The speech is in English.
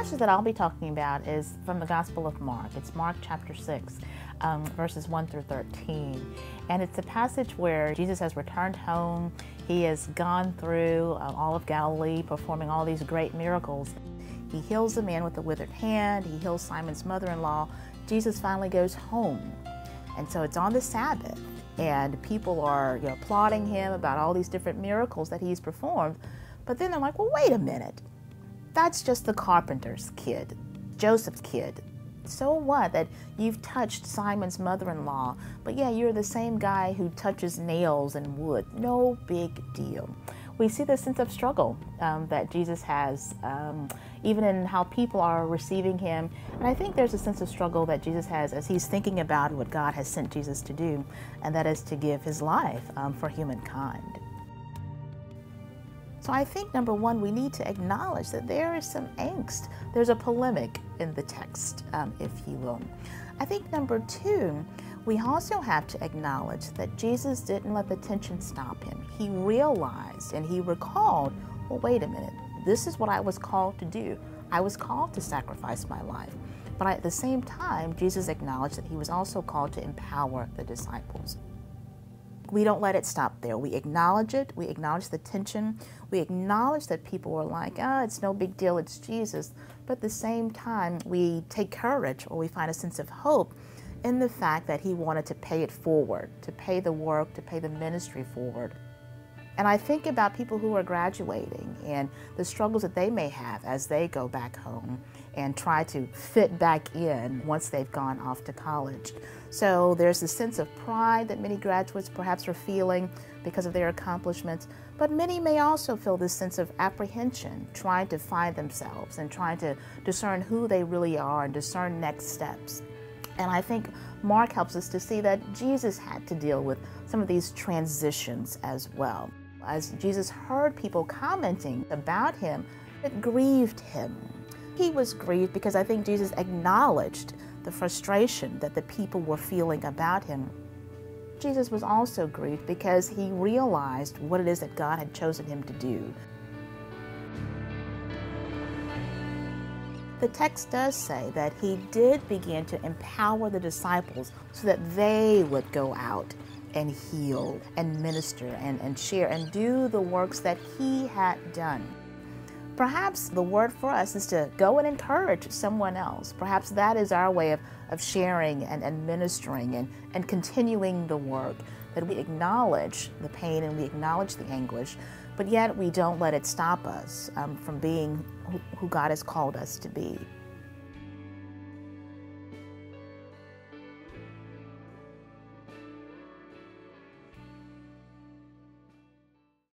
passage that I'll be talking about is from the Gospel of Mark. It's Mark chapter 6, verses 1 through 13. And it's a passage where Jesus has returned home. He has gone through all of Galilee, performing all these great miracles. He heals the man with the withered hand. He heals Simon's mother-in-law. Jesus finally goes home. And so it's on the Sabbath, and people are applauding him about all these different miracles that he's performed. But then they're like, well, wait a minute. That's just the carpenter's kid, Joseph's kid. So what that you've touched Simon's mother-in-law, but yeah, you're the same guy who touches nails and wood. No big deal. We see the sense of struggle that Jesus has, even in how people are receiving him. And I think there's a sense of struggle that Jesus has as he's thinking about what God has sent Jesus to do, and that is to give his life for humankind. So I think, number one, we need to acknowledge that there is some angst. There's a polemic in the text, if you will. I think, number two, we also have to acknowledge that Jesus didn't let the tension stop him. He realized and he recalled, well, wait a minute, this is what I was called to do. I was called to sacrifice my life. But at the same time, Jesus acknowledged that he was also called to empower the disciples. We don't let it stop there. We acknowledge it. We acknowledge the tension. We acknowledge that people were like, it's no big deal, it's Jesus. But at the same time, we take courage, or we find a sense of hope in the fact that he wanted to pay it forward, to pay the work, to pay the ministry forward. And I think about people who are graduating and the struggles that they may have as they go back home and try to fit back in once they've gone off to college. So there's a sense of pride that many graduates perhaps are feeling because of their accomplishments, but many may also feel this sense of apprehension, trying to find themselves and trying to discern who they really are and discern next steps. And I think Mark helps us to see that Jesus had to deal with some of these transitions as well. As Jesus heard people commenting about him, it grieved him. He was grieved because I think Jesus acknowledged the frustration that the people were feeling about him. Jesus was also grieved because he realized what it is that God had chosen him to do. The text does say that he did begin to empower the disciples so that they would go out and heal and minister and share and do the works that he had done. Perhaps the word for us is to go and encourage someone else. Perhaps that is our way of sharing and ministering and continuing the work, that we acknowledge the pain and we acknowledge the anguish, but yet we don't let it stop us from being who God has called us to be.